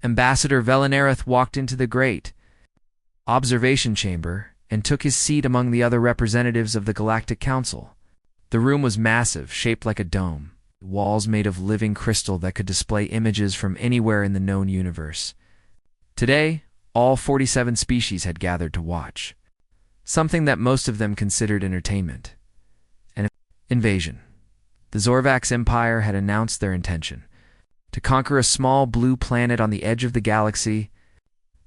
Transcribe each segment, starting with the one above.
Ambassador Velinareth walked into the great observation chamber and took his seat among the other representatives of the Galactic Council. The room was massive, shaped like a dome, walls made of living crystal that could display images from anywhere in the known universe. Today, all 47 species had gathered to watch, something that most of them considered entertainment. An invasion. The Zorvax Empire had announced their intention to conquer a small blue planet on the edge of the galaxy.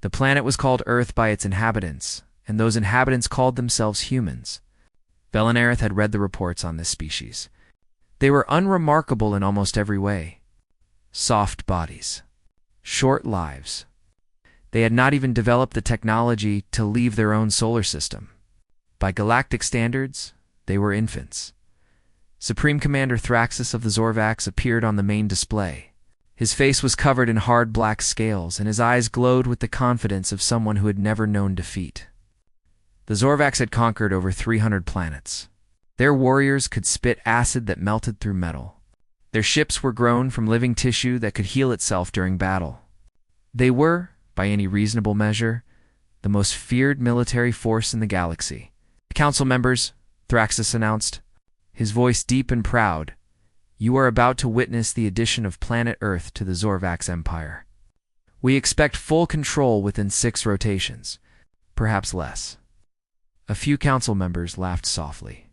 The planet was called Earth by its inhabitants, and those inhabitants called themselves humans. Velinareth had read the reports on this species. They were unremarkable in almost every way. Soft bodies. Short lives. They had not even developed the technology to leave their own solar system. By galactic standards, they were infants. Supreme Commander Thraxus of the Zorvax appeared on the main display. His face was covered in hard black scales, and his eyes glowed with the confidence of someone who had never known defeat. The Zorvax had conquered over 300 planets. Their warriors could spit acid that melted through metal. Their ships were grown from living tissue that could heal itself during battle. They were, by any reasonable measure, the most feared military force in the galaxy. Council members, Thraxus announced, his voice deep and proud, you are about to witness the addition of planet Earth to the Zorvax Empire. We expect full control within 6 rotations, perhaps less. A few council members laughed softly.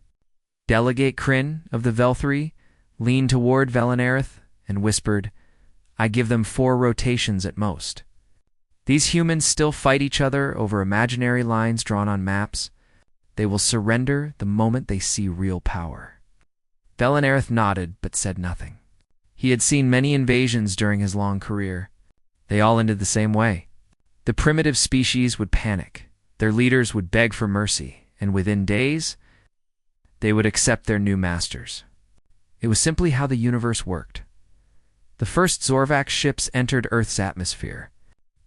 Delegate Kryn of the Velthri leaned toward Velinareth and whispered, I give them 4 rotations at most. These humans still fight each other over imaginary lines drawn on maps. They will surrender the moment they see real power. Velinareth nodded but said nothing. He had seen many invasions during his long career. They all ended the same way. The primitive species would panic. Their leaders would beg for mercy, and within days, they would accept their new masters. It was simply how the universe worked. The first Zorvax ships entered Earth's atmosphere.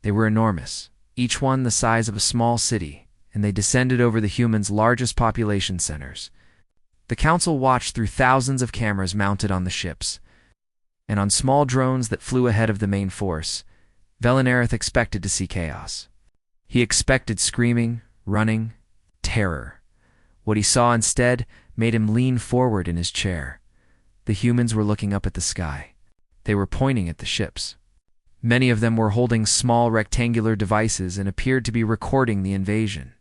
They were enormous, each one the size of a small city, and they descended over the humans' largest population centers. The Council watched through thousands of cameras mounted on the ships, and on small drones that flew ahead of the main force. Velinareth expected to see chaos. He expected screaming, running, terror. What he saw instead made him lean forward in his chair. The humans were looking up at the sky. They were pointing at the ships. Many of them were holding small rectangular devices and appeared to be recording the invasion.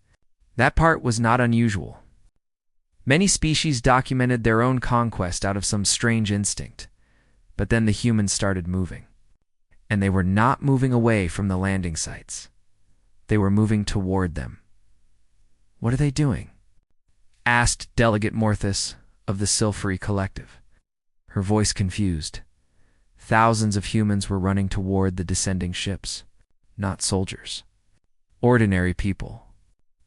That part was not unusual. Many species documented their own conquest out of some strange instinct. But then the humans started moving. And they were not moving away from the landing sites. They were moving toward them. What are they doing? Asked Delegate Morthus of the Sylphery Collective, her voice confused. Thousands of humans were running toward the descending ships, not soldiers. Ordinary people.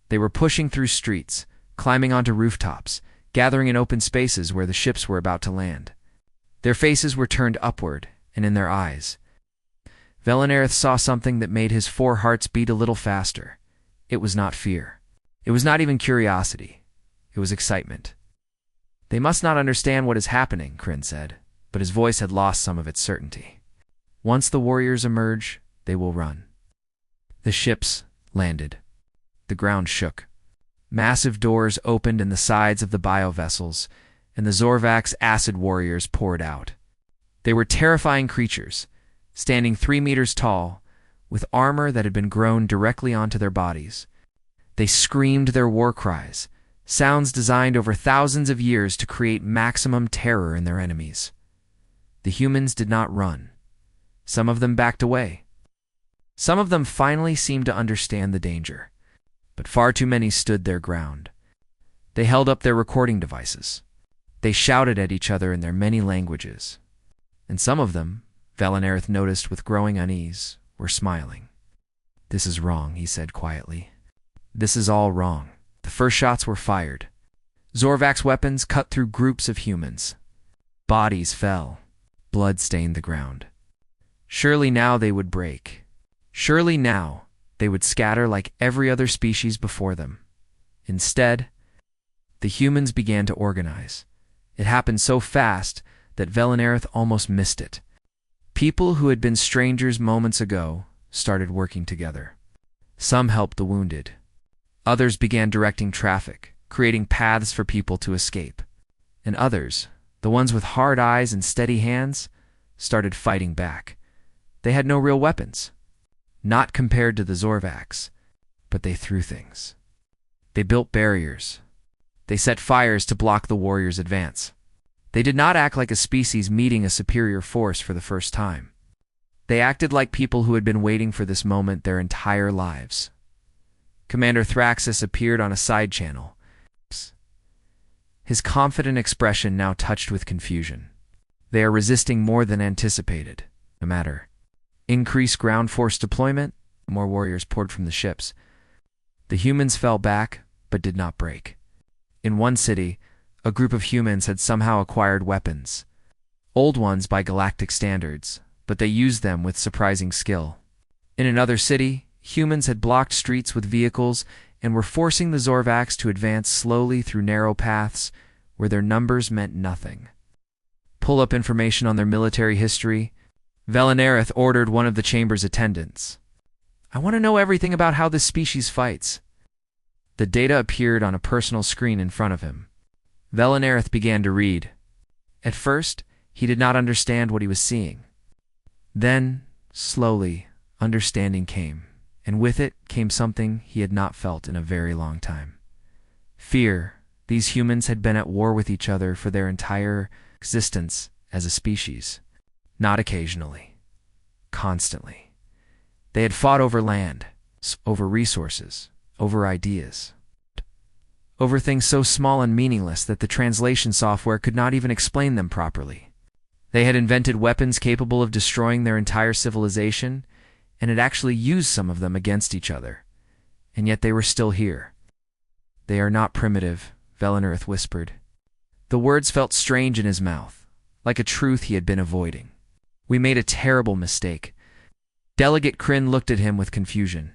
They were pushing through streets, climbing onto rooftops, gathering in open spaces where the ships were about to land. Their faces were turned upward, and in their eyes, Velinareth saw something that made his 4 hearts beat a little faster. It was not fear. It was not even curiosity. It was excitement. They must not understand what is happening, Kryn said, but his voice had lost some of its certainty. Once the warriors emerge, they will run. The ships landed. The ground shook. Massive doors opened in the sides of the biovessels, and the Zorvax acid warriors poured out. They were terrifying creatures, standing 3 meters tall, with armor that had been grown directly onto their bodies. They screamed their war cries, sounds designed over thousands of years to create maximum terror in their enemies. The humans did not run. Some of them backed away. Some of them finally seemed to understand the danger, but far too many stood their ground. They held up their recording devices. They shouted at each other in their many languages. And some of them, Velinareth noticed with growing unease, were smiling. This is wrong, he said quietly. This is all wrong. The first shots were fired. Zorvax weapons cut through groups of humans. Bodies fell. Blood stained the ground. Surely now they would break. Surely now they would scatter like every other species before them. Instead, the humans began to organize. It happened so fast that Velinareth almost missed it. People who had been strangers moments ago started working together. Some helped the wounded. Others began directing traffic, creating paths for people to escape. And others, the ones with hard eyes and steady hands, started fighting back. They had no real weapons. Not compared to the Zorvax, but they threw things. They built barriers. They set fires to block the warriors' advance. They did not act like a species meeting a superior force for the first time. They acted like people who had been waiting for this moment their entire lives. Commander Thraxus appeared on a side channel, his confident expression now touched with confusion. They are resisting more than anticipated. No matter. Increased ground force deployment, more warriors poured from the ships. The humans fell back, but did not break. In one city, a group of humans had somehow acquired weapons. Old ones by galactic standards, but they used them with surprising skill. In another city, humans had blocked streets with vehicles and were forcing the Zorvax to advance slowly through narrow paths where their numbers meant nothing. Pull up information on their military history. Velanareth ordered one of the chamber's attendants. I want to know everything about how this species fights. The data appeared on a personal screen in front of him. Velanareth began to read. At first, he did not understand what he was seeing. Then, slowly, understanding came, and with it came something he had not felt in a very long time. Fear. These humans had been at war with each other for their entire existence as a species. Not occasionally. Constantly. They had fought over land, over resources, over ideas. Over things so small and meaningless that the translation software could not even explain them properly. They had invented weapons capable of destroying their entire civilization, and had actually used some of them against each other. And yet they were still here. They are not primitive, Velanareth whispered. The words felt strange in his mouth, like a truth he had been avoiding. We made a terrible mistake. Delegate Kryn looked at him with confusion.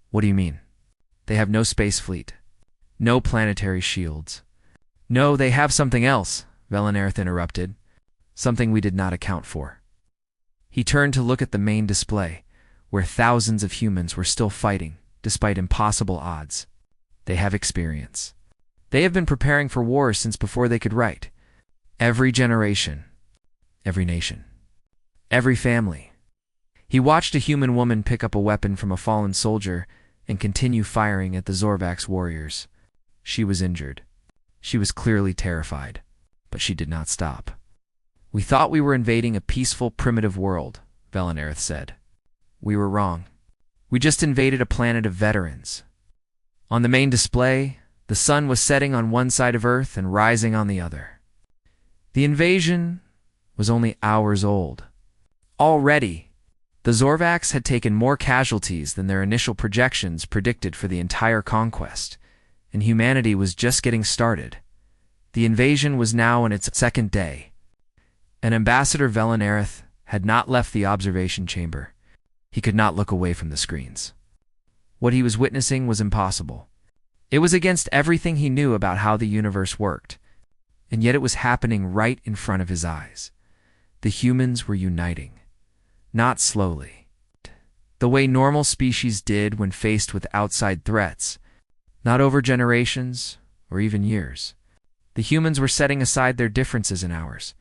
What do you mean? They have no space fleet. No planetary shields. No, they have something else, Velanareth interrupted. Something we did not account for. He turned to look at the main display, where thousands of humans were still fighting, despite impossible odds. They have experience. They have been preparing for war since before they could write. Every generation. Every nation. Every family. He watched a human woman pick up a weapon from a fallen soldier and continue firing at the Zorvax warriors. She was injured. She was clearly terrified, but she did not stop. We thought we were invading a peaceful, primitive world, Velanareth said. We were wrong. We just invaded a planet of veterans. On the main display, the sun was setting on one side of Earth and rising on the other. The invasion was only hours old. Already, the Zorvax had taken more casualties than their initial projections predicted for the entire conquest, and humanity was just getting started. The invasion was now in its second day. And Ambassador Velanareth had not left the observation chamber. He could not look away from the screens. What he was witnessing was impossible. It was against everything he knew about how the universe worked, and yet it was happening right in front of his eyes. The humans were uniting. Not slowly. The way normal species did when faced with outside threats. Not over generations or even years. The humans were setting aside their differences in ours.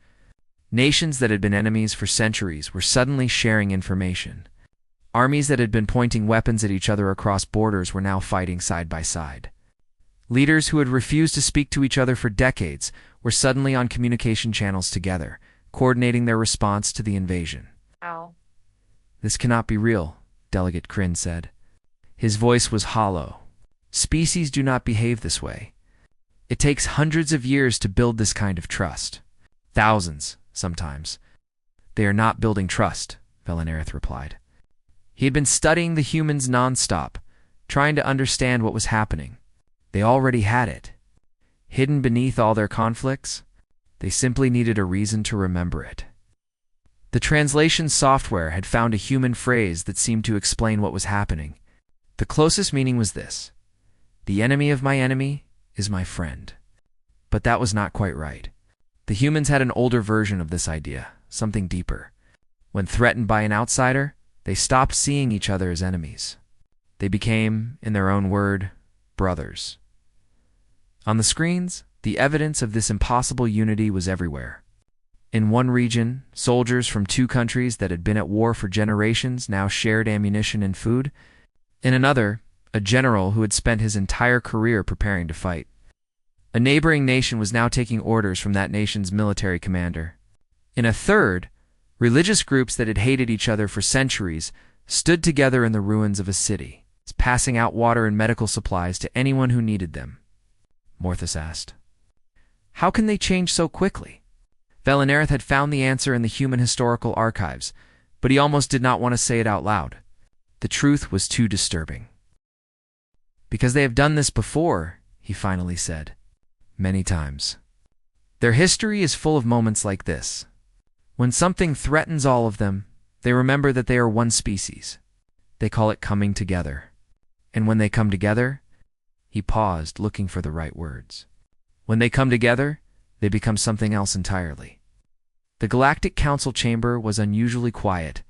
Nations that had been enemies for centuries were suddenly sharing information. Armies that had been pointing weapons at each other across borders were now fighting side by side. Leaders who had refused to speak to each other for decades were suddenly on communication channels together, coordinating their response to the invasion. Ow. This cannot be real, Delegate Kryn said. His voice was hollow. Species do not behave this way. It takes hundreds of years to build this kind of trust. Thousands, sometimes. They are not building trust, Velanareth replied. He had been studying the humans nonstop, trying to understand what was happening. They already had it. Hidden beneath all their conflicts, they simply needed a reason to remember it. The translation software had found a human phrase that seemed to explain what was happening. The closest meaning was this: the enemy of my enemy is my friend. But that was not quite right. The humans had an older version of this idea, something deeper. When threatened by an outsider, They stopped seeing each other as enemies. They became, in their own word, brothers. On the screens, the evidence of this impossible unity was everywhere. In one region, soldiers from two countries that had been at war for generations now shared ammunition and food. In another, a general who had spent his entire career preparing to fight. A neighboring nation was now taking orders from that nation's military commander. In a third, religious groups that had hated each other for centuries stood together in the ruins of a city, passing out water and medical supplies to anyone who needed them. Morthus asked, "How can they change so quickly?" Velinareth had found the answer in the human historical archives, but he almost did not want to say it out loud. The truth was too disturbing. "Because they have done this before," he finally said. "Many times. Their history is full of moments like this. When something threatens all of them, they remember that they are one species. They call it coming together. And when they come together," he paused, looking for the right words. "When they come together, they become something else entirely." The Galactic Council chamber was unusually quiet.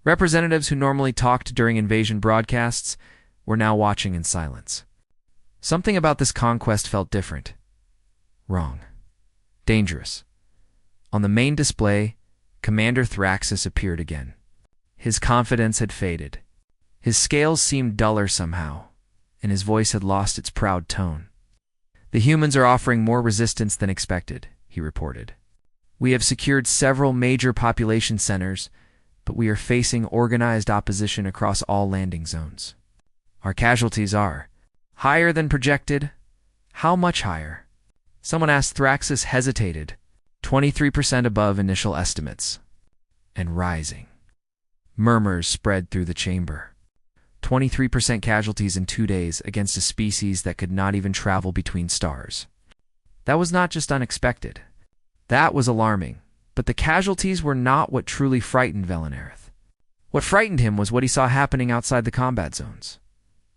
Representatives who normally talked during invasion broadcasts were now watching in silence. Something about this conquest felt different. Wrong. Dangerous. On the main display, Commander Thraxus appeared again. His confidence had faded. His scales seemed duller somehow, and his voice had lost its proud tone. "The humans are offering more resistance than expected," he reported. "We have secured several major population centers, but we are facing organized opposition across all landing zones. Our casualties are higher than projected." "How much higher?" Someone asked. Thraxus hesitated. 23% above initial estimates. And rising. Murmurs spread through the chamber. 23% casualties in 2 days against a species that could not even travel between stars. That was not just unexpected. That was alarming, but the casualties were not what truly frightened Velinareth. What frightened him was what he saw happening outside the combat zones.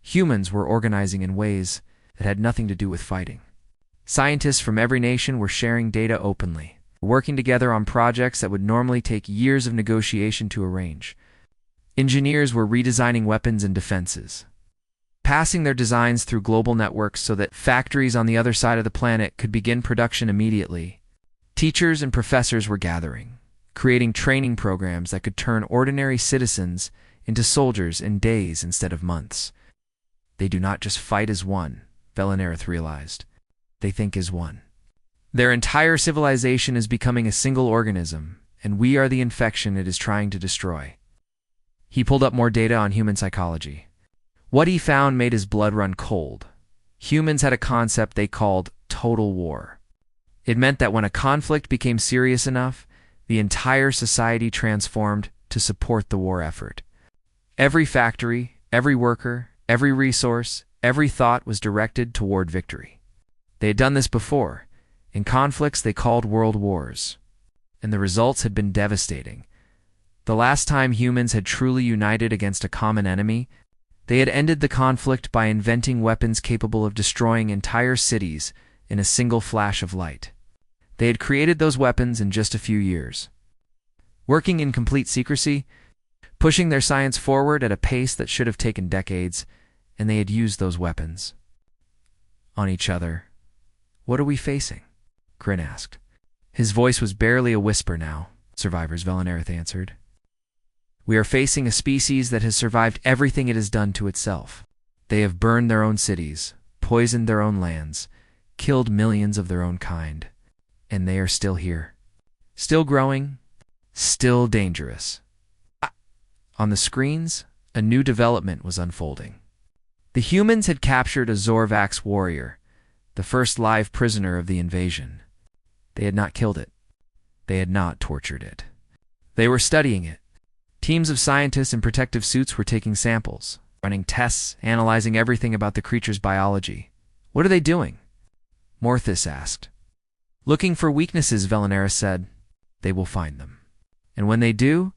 Humans were organizing in ways that had nothing to do with fighting. Scientists from every nation were sharing data openly, working together on projects that would normally take years of negotiation to arrange. Engineers were redesigning weapons and defenses, passing their designs through global networks so that factories on the other side of the planet could begin production immediately. Teachers and professors were gathering, creating training programs that could turn ordinary citizens into soldiers in days instead of months. They do not just fight as one, Velinareth realized. They think as one. Their entire civilization is becoming a single organism, and we are the infection it is trying to destroy. He pulled up more data on human psychology. What he found made his blood run cold. Humans had a concept they called total war. It meant that when a conflict became serious enough, the entire society transformed to support the war effort. Every factory, every worker, every resource, every thought was directed toward victory. They had done this before, in conflicts they called world wars, and the results had been devastating. The last time humans had truly united against a common enemy, they had ended the conflict by inventing weapons capable of destroying entire cities in a single flash of light. They had created those weapons in just a few years. Working in complete secrecy, pushing their science forward at a pace that should have taken decades, and they had used those weapons on each other. "What are we facing?" Kryn asked. His voice was barely a whisper now, survivors, Velinareth answered. "We are facing a species that has survived everything it has done to itself. They have burned their own cities, poisoned their own lands, killed millions of their own kind. And they are still here. Still growing, still dangerous." On the screens, a new development was unfolding. The humans had captured a Zorvax warrior, the first live prisoner of the invasion. They had not killed it. They had not tortured it. They were studying it. Teams of scientists in protective suits were taking samples, running tests, analyzing everything about the creature's biology. "What are they doing?" Morthus asked. "Looking for weaknesses," Velinareth said. "They will find them. And when they do,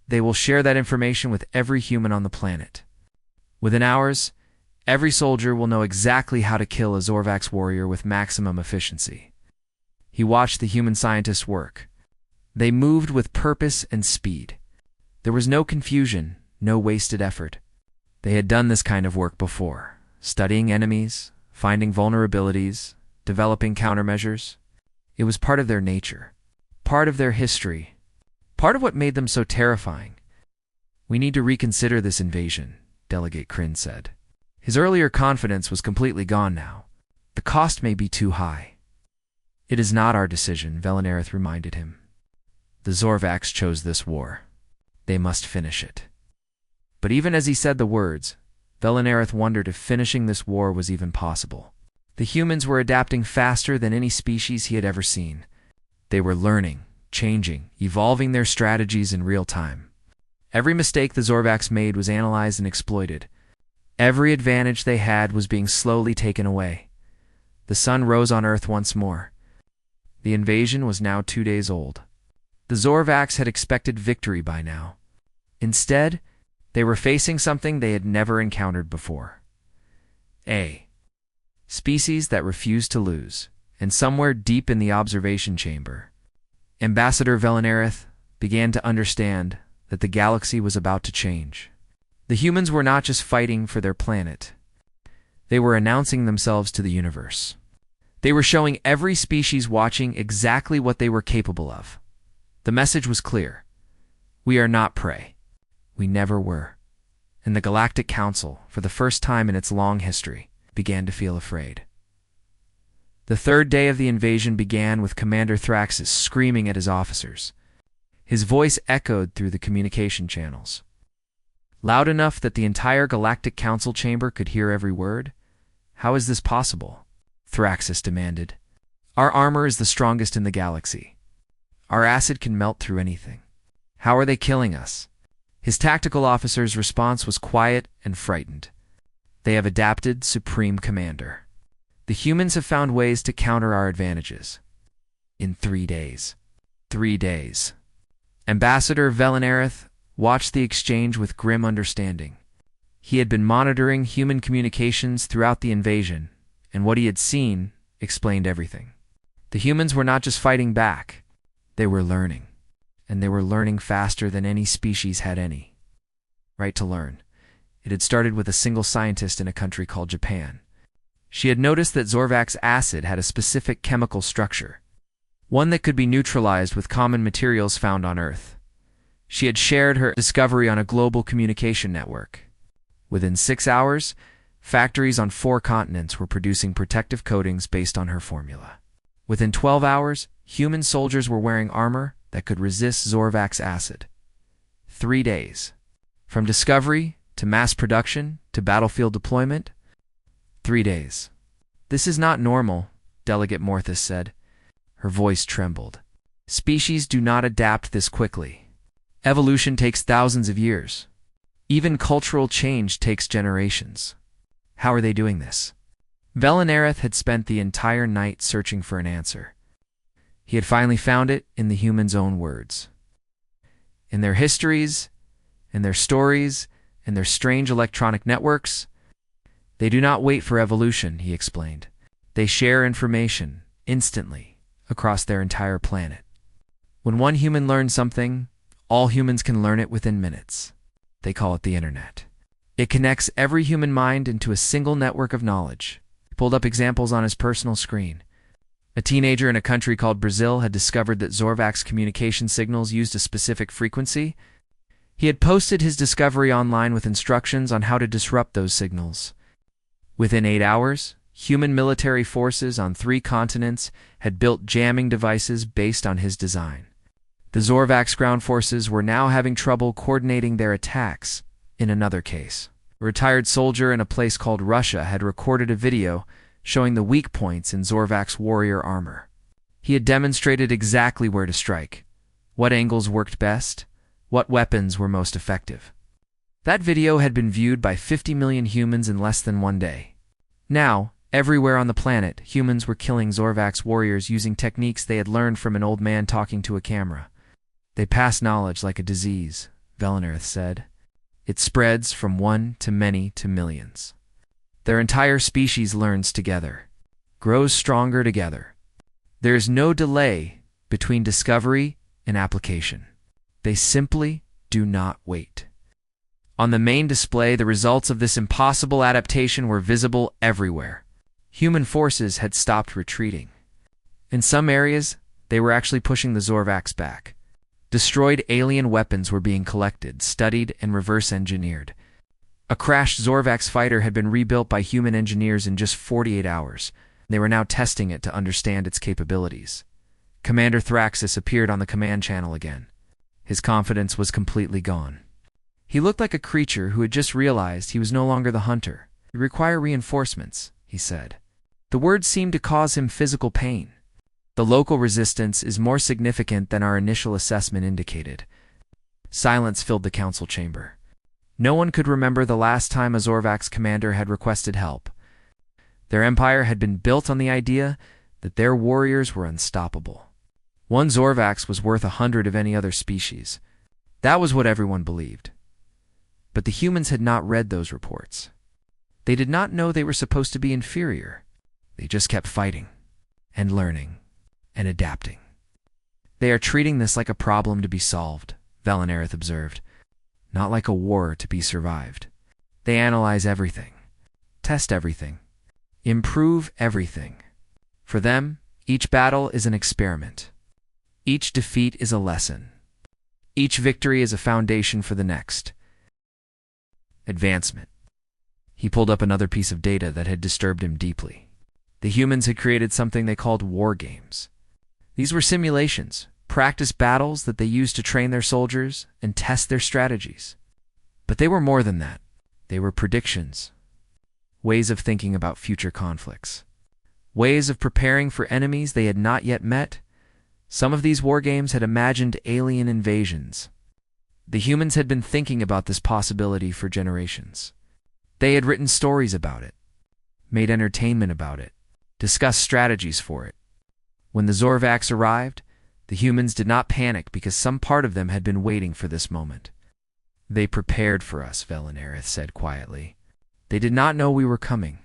they will share that information with every human on the planet. Within hours, every soldier will know exactly how to kill a Zorvax warrior with maximum efficiency." He watched the human scientists work. They moved with purpose and speed. There was no confusion, no wasted effort. They had done this kind of work before, studying enemies, finding vulnerabilities, developing countermeasures. It was part of their nature, part of their history, part of what made them so terrifying. "We need to reconsider this invasion," Delegate Kryn said. His earlier confidence was completely gone now. "The cost may be too high." "It is not our decision," Velanareth reminded him. "The Zorvax chose this war. They must finish it." But even as he said the words, Velanareth wondered if finishing this war was even possible. The humans were adapting faster than any species he had ever seen. They were learning, changing, evolving their strategies in real time. Every mistake the Zorvax made was analyzed and exploited. Every advantage they had was being slowly taken away. The sun rose on Earth once more. The invasion was now 2 days old. The Zorvax had expected victory by now. Instead, they were facing something they had never encountered before. A species that refused to lose, and somewhere deep in the observation chamber, Ambassador Velanareth began to understand that the galaxy was about to change. The humans were not just fighting for their planet. They were announcing themselves to the universe. They were showing every species watching exactly what they were capable of. The message was clear. We are not prey. We never were. And the Galactic Council, for the first time in its long history, began to feel afraid. The third day of the invasion began with Commander Thraxus screaming at his officers. His voice echoed through the communication channels. Loud enough that the entire Galactic Council chamber could hear every word? "How is this possible?" Thraxus demanded. "Our armor is the strongest in the galaxy. Our acid can melt through anything. How are they killing us?" His tactical officer's response was quiet and frightened. "They have adapted, Supreme Commander. The humans have found ways to counter our advantages. In 3 days. 3 days. Ambassador Velanareth watched the exchange with grim understanding. He had been monitoring human communications throughout the invasion, and what he had seen explained everything. The humans were not just fighting back. They were learning. And they were learning faster than any species had any right to learn. It had started with a single scientist in a country called Japan. She had noticed that Zorvax acid had a specific chemical structure, one that could be neutralized with common materials found on Earth. She had shared her discovery on a global communication network. Within 6 hours, factories on 4 continents were producing protective coatings based on her formula. Within 12 hours, human soldiers were wearing armor that could resist Zorvax acid. 3 days. From discovery to mass production to battlefield deployment, 3 days. "This is not normal," Delegate Morthus said. Her voice trembled. "Species do not adapt this quickly. Evolution takes thousands of years. Even cultural change takes generations. How are they doing this?" Velanareth had spent the entire night searching for an answer. He had finally found it in the humans' own words. In their histories, in their stories, in their strange electronic networks, they do not wait for evolution, he explained. They share information instantly across their entire planet. When one human learns something, all humans can learn it within minutes. They call it the internet. It connects every human mind into a single network of knowledge. He pulled up examples on his personal screen. A teenager in a country called Brazil had discovered that Zorvax communication signals used a specific frequency. He had posted his discovery online with instructions on how to disrupt those signals. Within 8 hours, human military forces on 3 continents had built jamming devices based on his design. The Zorvax ground forces were now having trouble coordinating their attacks. In another case, a retired soldier in a place called Russia had recorded a video showing the weak points in Zorvax warrior armor. He had demonstrated exactly where to strike, what angles worked best, what weapons were most effective. That video had been viewed by 50 million humans in less than 1 day. Now, everywhere on the planet, humans were killing Zorvax warriors using techniques they had learned from an old man talking to a camera. "They pass knowledge like a disease," Velanareth said. "It spreads from one to many to millions. Their entire species learns together, grows stronger together. There is no delay between discovery and application. They simply do not wait. On the main display, the results of this impossible adaptation were visible everywhere. Human forces had stopped retreating. In some areas, they were actually pushing the Zorvax back. Destroyed alien weapons were being collected, studied, and reverse-engineered. A crashed Zorvax fighter had been rebuilt by human engineers in just 48 hours. They were now testing it to understand its capabilities. Commander Thraxis appeared on the command channel again. His confidence was completely gone. He looked like a creature who had just realized he was no longer the hunter. "We require reinforcements," he said. The words seemed to cause him physical pain. "The local resistance is more significant than our initial assessment indicated." Silence filled the council chamber. No one could remember the last time a Zorvax commander had requested help. Their empire had been built on the idea that their warriors were unstoppable. One Zorvax was worth 100 of any other species. That was what everyone believed. But the humans had not read those reports. They did not know they were supposed to be inferior. They just kept fighting, and learning, and adapting. "They are treating this like a problem to be solved," Velenerith observed. "Not like a war to be survived. They analyze everything, test everything, improve everything. For them, each battle is an experiment. Each defeat is a lesson. Each victory is a foundation for the next." Advancement. He pulled up another piece of data that had disturbed him deeply. The humans had created something they called war games. These were simulations, practice battles that they used to train their soldiers and test their strategies. But they were more than that. They were predictions, ways of thinking about future conflicts, ways of preparing for enemies they had not yet met. Some of these war games had imagined alien invasions. The humans had been thinking about this possibility for generations. They had written stories about it, made entertainment about it, discussed strategies for it. When the Zorvax arrived, the humans did not panic because some part of them had been waiting for this moment. "They prepared for us," Velenerith said quietly. "They did not know we were coming.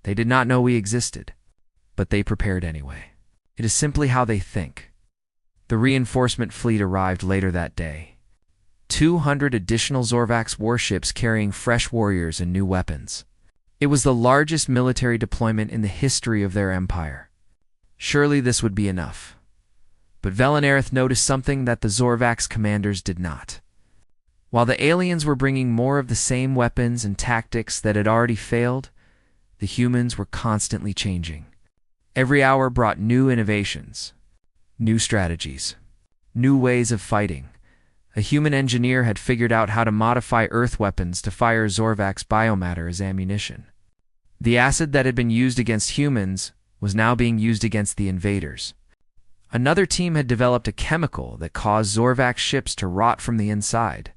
They did not know we existed. But they prepared anyway. It is simply how they think." The reinforcement fleet arrived later that day. 200 additional Zorvax warships carrying fresh warriors and new weapons. It was the largest military deployment in the history of their empire. Surely this would be enough. But Velenerith noticed something that the Zorvax commanders did not. While the aliens were bringing more of the same weapons and tactics that had already failed, the humans were constantly changing. Every hour brought new innovations, new strategies, new ways of fighting. A human engineer had figured out how to modify Earth weapons to fire Zorvax biomatter as ammunition. The acid that had been used against humans was now being used against the invaders. Another team had developed a chemical that caused Zorvax ships to rot from the inside.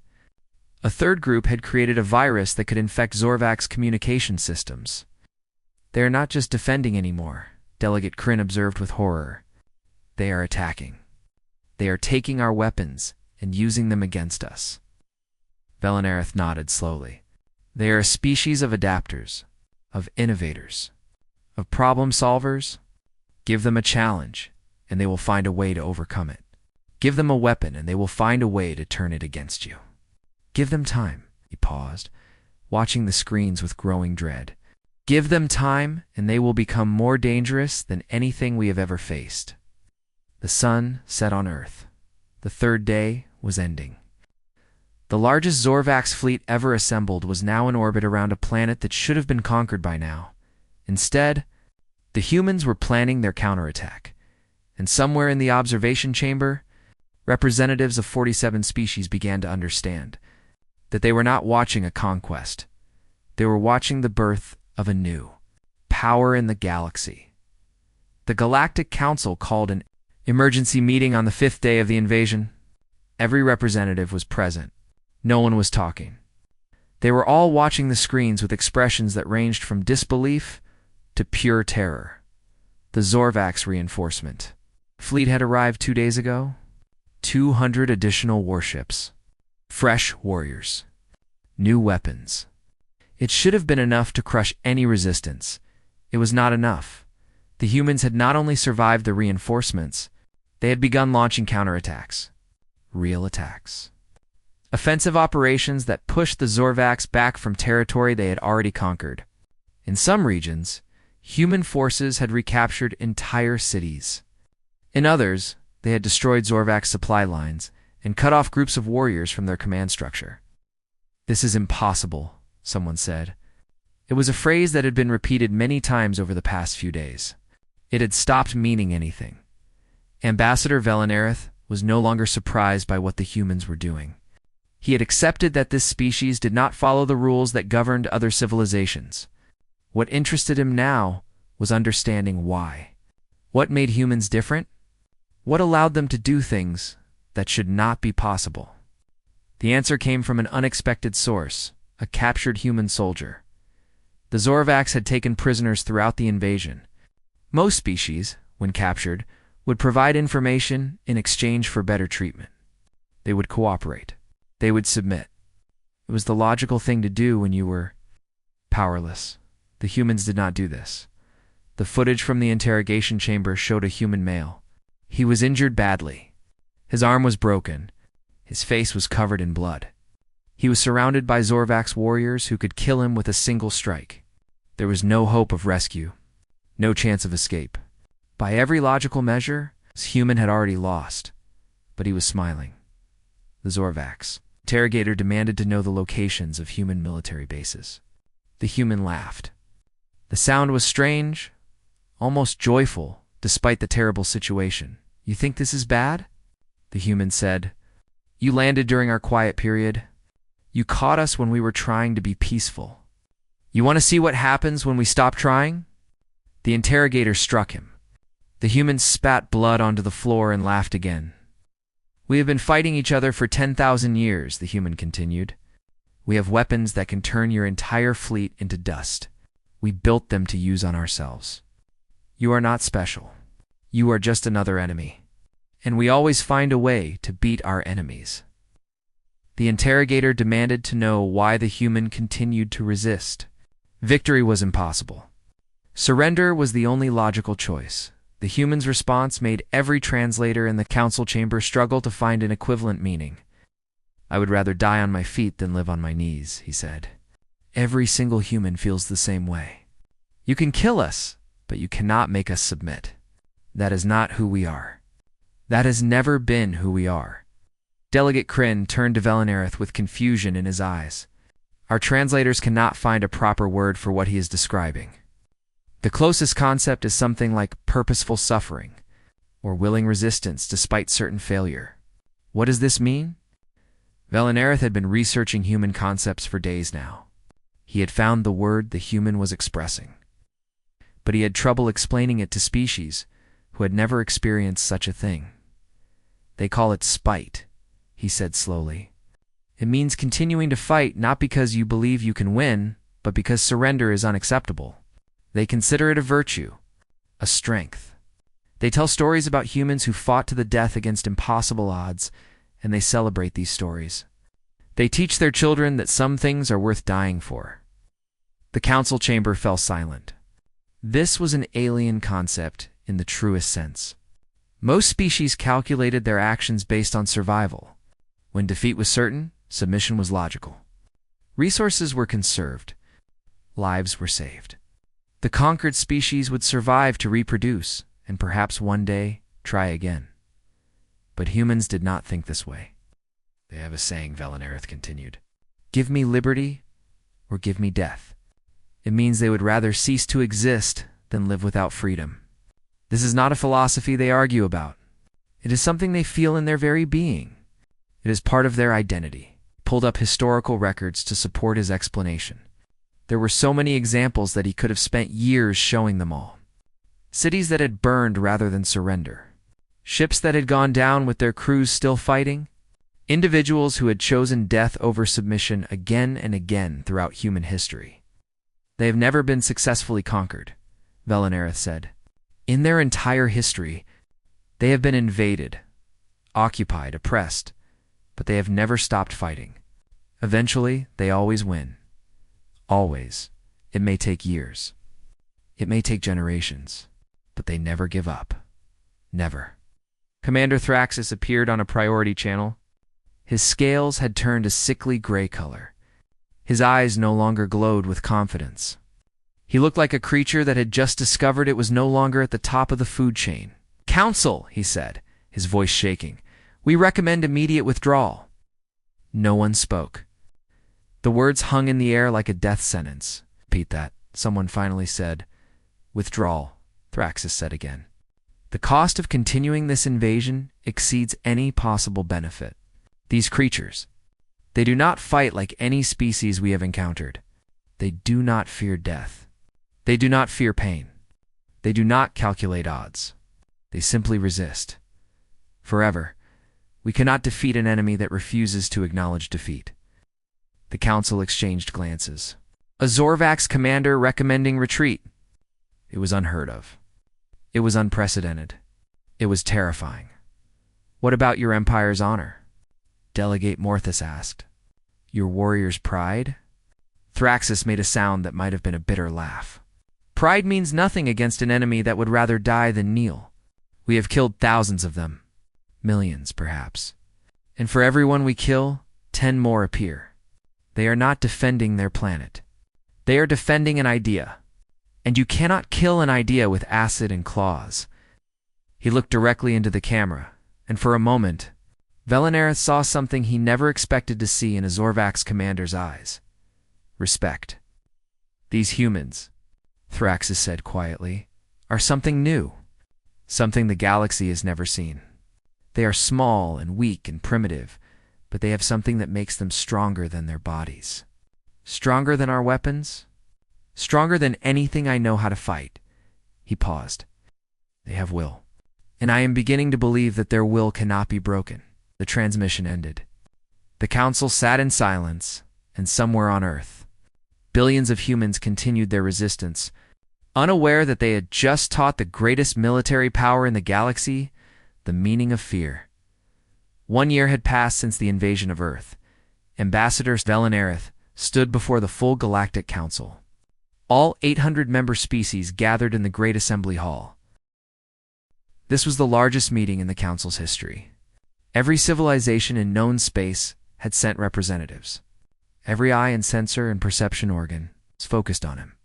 A third group had created a virus that could infect Zorvax communication systems. "They are not just defending anymore," Delegate Kryn observed with horror. "They are attacking. They are taking our weapons and using them against us." Velenerith nodded slowly. "They are a species of adapters, of innovators, of problem solvers. Give them a challenge, and they will find a way to overcome it. Give them a weapon, and they will find a way to turn it against you. Give them time." He paused, watching the screens with growing dread. "Give them time, and they will become more dangerous than anything we have ever faced." The sun set on Earth. The third day was ending. The largest Zorvax fleet ever assembled was now in orbit around a planet that should have been conquered by now. Instead, the humans were planning their counterattack. And somewhere in the observation chamber, representatives of 47 species began to understand that they were not watching a conquest. They were watching the birth of a new power in the galaxy. The Galactic Council called an emergency meeting on the 5th day of the invasion. Every representative was present. No one was talking. They were all watching the screens with expressions that ranged from disbelief to pure terror. The Zorvax reinforcement fleet had arrived 2 days ago. 200 additional warships. Fresh warriors. New weapons. It should have been enough to crush any resistance. It was not enough. The humans had not only survived the reinforcements, they had begun launching counterattacks. Real attacks. offensive operations that pushed the Zorvax back from territory they had already conquered. In some regions, human forces had recaptured entire cities. In others, they had destroyed Zorvax supply lines and cut off groups of warriors from their command structure. "This is impossible," someone said. It was a phrase that had been repeated many times over the past few days. It had stopped meaning anything. Ambassador Velinareth was no longer surprised by what the humans were doing. He had accepted that this species did not follow the rules that governed other civilizations. What interested him now was understanding why. What made humans different? What allowed them to do things that should not be possible? The answer came from an unexpected source, a captured human soldier. The Zorvax had taken prisoners throughout the invasion. Most species, when captured, would provide information in exchange for better treatment. They would cooperate. They would submit. It was the logical thing to do when you were powerless. The humans did not do this. The footage from the interrogation chamber showed a human male. He was injured badly. His arm was broken. His face was covered in blood. He was surrounded by Zorvax warriors who could kill him with a single strike. There was no hope of rescue, no chance of escape. By every logical measure, this human had already lost, but he was smiling. The Zorvax interrogator demanded to know the locations of human military bases. The human laughed. The sound was strange, almost joyful, despite the terrible situation. "You think this is bad?" The human said. "You landed during our quiet period. You caught us when we were trying to be peaceful. You want to see what happens when we stop trying?" The interrogator struck him. The human spat blood onto the floor and laughed again. "We have been fighting each other for 10,000 years, the human continued. "We have weapons that can turn your entire fleet into dust. We built them to use on ourselves. You are not special. You are just another enemy. And we always find a way to beat our enemies." The interrogator demanded to know why the human continued to resist. Victory was impossible. Surrender was the only logical choice. The human's response made every translator in the council chamber struggle to find an equivalent meaning. "I would rather die on my feet than live on my knees," he said. "Every single human feels the same way. You can kill us, but you cannot make us submit. That is not who we are. That has never been who we are." Delegate Kryn turned to Velinareth with confusion in his eyes. "Our translators cannot find a proper word for what he is describing. The closest concept is something like purposeful suffering, or willing resistance despite certain failure. What does this mean?" Velinareth had been researching human concepts for days now. He had found the word the human was expressing. But he had trouble explaining it to species who had never experienced such a thing. "They call it spite," he said slowly. "It means continuing to fight not because you believe you can win, but because surrender is unacceptable. They consider it a virtue, a strength. They tell stories about humans who fought to the death against impossible odds, and they celebrate these stories. They teach their children that some things are worth dying for." The council chamber fell silent. This was an alien concept in the truest sense. Most species calculated their actions based on survival. When defeat was certain, submission was logical. Resources were conserved. Lives were saved. The conquered species would survive to reproduce, and perhaps one day try again. But humans did not think this way. "They have a saying," Velinareth continued. "Give me liberty, or give me death." It means they would rather cease to exist than live without freedom. This is not a philosophy they argue about. It is something they feel in their very being. It is part of their identity. He pulled up historical records to support his explanation. There were so many examples that he could have spent years showing them all. Cities that had burned rather than surrender. Ships that had gone down with their crews still fighting. Individuals who had chosen death over submission again and again throughout human history. "They have never been successfully conquered," Velinareth said. "In their entire history, they have been invaded, occupied, oppressed, but they have never stopped fighting. Eventually, they always win. Always. It may take years. It may take generations, but they never give up. Never." Commander Thraxis appeared on a priority channel. His scales had turned a sickly gray color. His eyes no longer glowed with confidence. He looked like a creature that had just discovered it was no longer at the top of the food chain. "Council," he said, his voice shaking, "we recommend immediate withdrawal." No one spoke. The words hung in the air like a death sentence. "Repeat that," someone finally said. "Withdrawal," Thraxus said again. "The cost of continuing this invasion exceeds any possible benefit. These creatures, they do not fight like any species we have encountered. They do not fear death. They do not fear pain. They do not calculate odds. They simply resist. Forever, we cannot defeat an enemy that refuses to acknowledge defeat." The council exchanged glances. A Zorvax commander recommending retreat. It was unheard of. It was unprecedented. It was terrifying. "What about your empire's honor?" Delegate Morthus asked. "Your warrior's pride?" Thraxus made a sound that might have been a bitter laugh. "Pride means nothing against an enemy that would rather die than kneel. We have killed thousands of them. Millions, perhaps. And for every one we kill, 10 more appear. They are not defending their planet. They are defending an idea. And you cannot kill an idea with acid and claws." He looked directly into the camera, and for a moment, Velanareth saw something he never expected to see in a Zorvax commander's eyes. Respect. "These humans," Thraxus said quietly, "are something new. Something the galaxy has never seen. They are small and weak and primitive, but they have something that makes them stronger than their bodies. Stronger than our weapons? Stronger than anything I know how to fight." He paused. "They have will. And I am beginning to believe that their will cannot be broken." The transmission ended. The council sat in silence, and somewhere on Earth, billions of humans continued their resistance, unaware that they had just taught the greatest military power in the galaxy the meaning of fear. 1 year had passed since the invasion of Earth. Ambassador Velanareth stood before the full Galactic Council. All 800 member species gathered in the Great Assembly Hall. This was the largest meeting in the Council's history. Every civilization in known space had sent representatives. Every eye and sensor and perception organ was focused on him.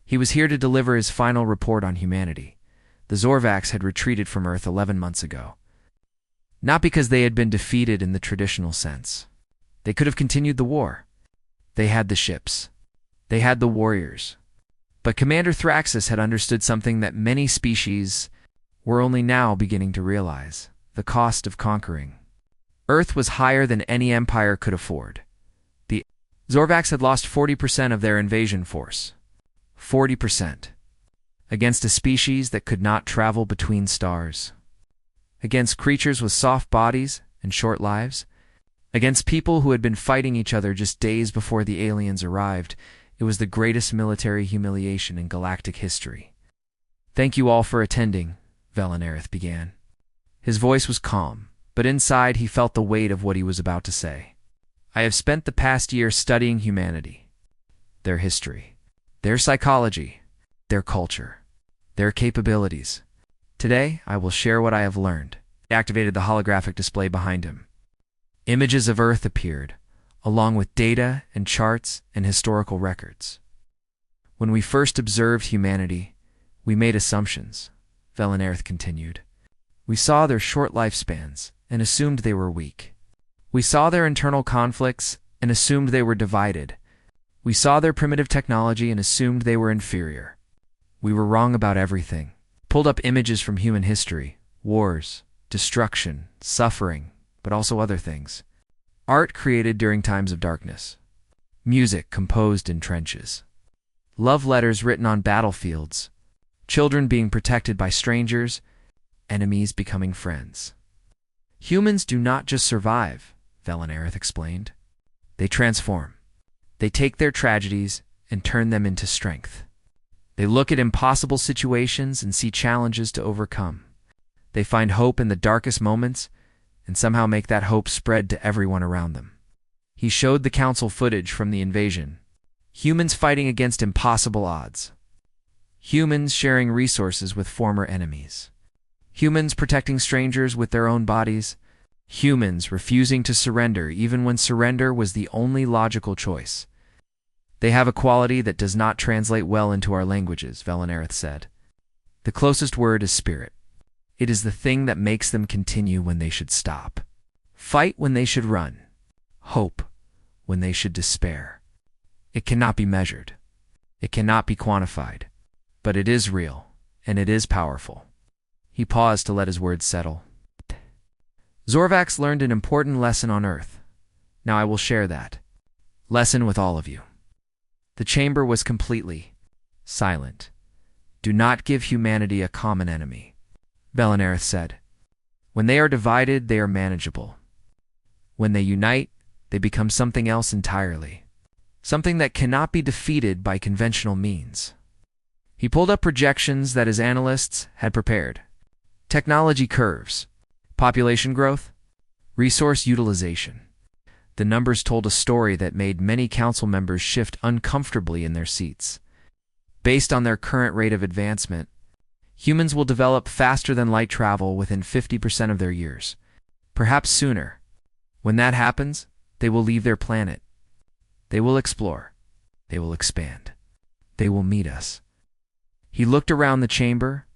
He was here to deliver his final report on humanity. The Zorvax had retreated from Earth 11 months ago. Not because they had been defeated in the traditional sense. They could have continued the war. They had the ships. They had the warriors. But Commander Thraxus had understood something that many species were only now beginning to realize: the cost of conquering. Earth was higher than any empire could afford. The Zorvax had lost 40% of their invasion force. 40%. Against a species that could not travel between stars. Against creatures with soft bodies and short lives. Against people who had been fighting each other just days before the aliens arrived. It was the greatest military humiliation in galactic history. "Thank you all for attending," Velanareth began. His voice was calm, but inside he felt the weight of what he was about to say. "I have spent the past year studying humanity, their history, their psychology, their culture, their capabilities. Today, I will share what I have learned." He activated the holographic display behind him. Images of Earth appeared, along with data and charts and historical records. "When we first observed humanity, we made assumptions," Velanareth continued. "We saw their short lifespans and assumed they were weak. We saw their internal conflicts and assumed they were divided. We saw their primitive technology and assumed they were inferior. We were wrong about everything." Pulled up images from human history: wars, destruction, suffering, but also other things. Art created during times of darkness. Music composed in trenches. Love letters written on battlefields. Children being protected by strangers. Enemies becoming friends. "Humans do not just survive," Velanareth explained. "They transform. They take their tragedies and turn them into strength. They look at impossible situations and see challenges to overcome. They find hope in the darkest moments and somehow make that hope spread to everyone around them." He showed the council footage from the invasion. Humans fighting against impossible odds. Humans sharing resources with former enemies. Humans protecting strangers with their own bodies. Humans refusing to surrender even when surrender was the only logical choice. They have a quality that does not translate well into our languages, Velenerith said. The closest word is spirit. It is the thing that makes them continue when they should stop. Fight when they should run. Hope when they should despair. It cannot be measured. It cannot be quantified. But it is real, and it is powerful. He paused to let his words settle. Zorvax learned an important lesson on Earth. Now I will share that lesson with all of you. The chamber was completely silent. Do not give humanity a common enemy, Velenerith said. When they are divided, they are manageable. When they unite, they become something else entirely. Something that cannot be defeated by conventional means. He pulled up projections that his analysts had prepared. Technology curves, population growth, resource utilization. The numbers told a story that made many council members shift uncomfortably in their seats. Based on their current rate of advancement, humans will develop faster than light travel within 50% of their years, perhaps sooner. When that happens, they will leave their planet. They will explore. They will expand. They will meet us. He looked around the chamber,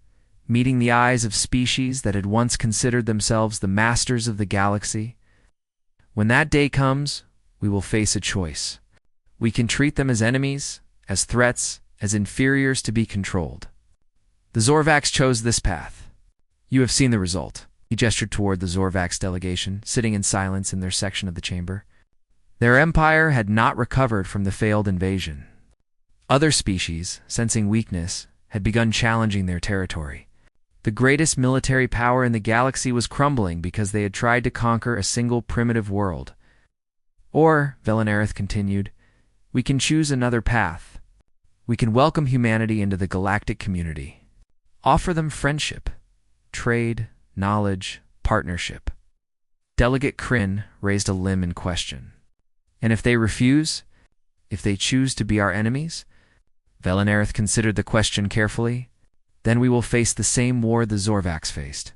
meeting the eyes of species that had once considered themselves the masters of the galaxy. When that day comes, we will face a choice. We can treat them as enemies, as threats, as inferiors to be controlled. The Zorvax chose this path. You have seen the result. He gestured toward the Zorvax delegation, sitting in silence in their section of the chamber. Their empire had not recovered from the failed invasion. Other species, sensing weakness, had begun challenging their territory. The greatest military power in the galaxy was crumbling because they had tried to conquer a single primitive world. Or, Velenerith continued, we can choose another path. We can welcome humanity into the galactic community. Offer them friendship, trade, knowledge, partnership. Delegate Kryn raised a limb in question. And if they refuse, if they choose to be our enemies? Velenerith considered the question carefully. Then we will face the same war the Zorvax faced,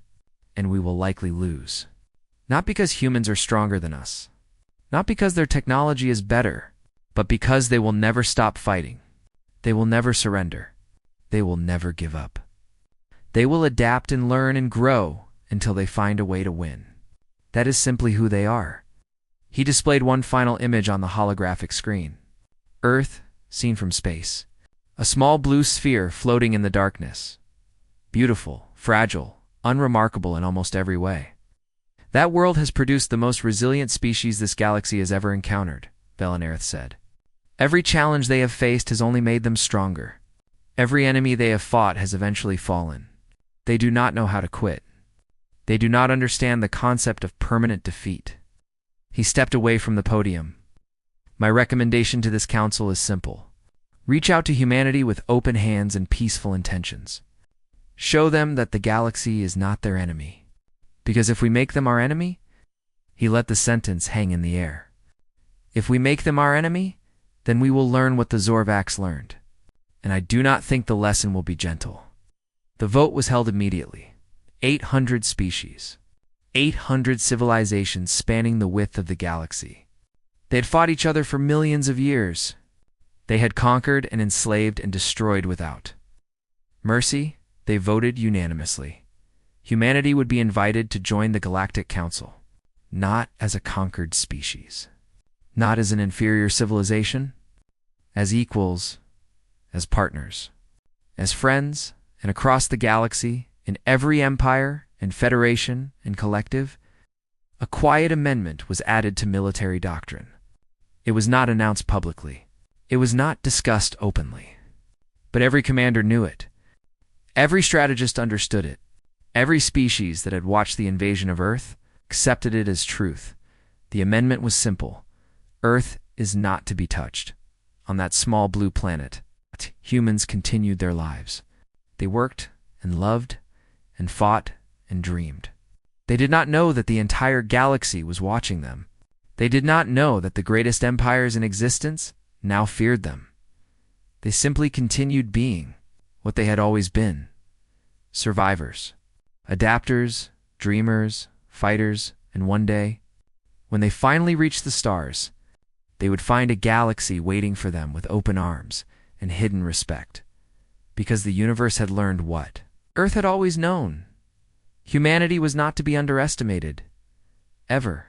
and we will likely lose. Not because humans are stronger than us, not because their technology is better, but because they will never stop fighting. They will never surrender. They will never give up. They will adapt and learn and grow until they find a way to win. That is simply who they are. He displayed one final image on the holographic screen. Earth, seen from space. A small blue sphere floating in the darkness. Beautiful, fragile, unremarkable in almost every way. That world has produced the most resilient species this galaxy has ever encountered, Velenerith said. Every challenge they have faced has only made them stronger. Every enemy they have fought has eventually fallen. They do not know how to quit. They do not understand the concept of permanent defeat. He stepped away from the podium. My recommendation to this council is simple. Reach out to humanity with open hands and peaceful intentions. Show them that the galaxy is not their enemy. Because if we make them our enemy, he let the sentence hang in the air. If we make them our enemy, then we will learn what the Zorvax learned. And I do not think the lesson will be gentle. The vote was held immediately. 800 species. 800 civilizations spanning the width of the galaxy. They had fought each other for millions of years. They had conquered and enslaved and destroyed without mercy. They voted unanimously. Humanity would be invited to join the Galactic Council, not as a conquered species, not as an inferior civilization, as equals, as partners, as friends, and across the galaxy, in every empire and federation and collective, a quiet amendment was added to military doctrine. It was not announced publicly. It was not discussed openly. But every commander knew it. Every strategist understood it. Every species that had watched the invasion of Earth accepted it as truth. The amendment was simple. Earth is not to be touched. On that small blue planet, humans continued their lives. They worked and loved and fought and dreamed. They did not know that the entire galaxy was watching them. They did not know that the greatest empires in existence now feared them. They simply continued being what they had always been. Survivors, adapters, dreamers, fighters, And one day, when they finally reached the stars, they would find a galaxy waiting for them with open arms and hidden respect. Because the universe had learned what Earth had always known. Humanity was not to be underestimated. Ever.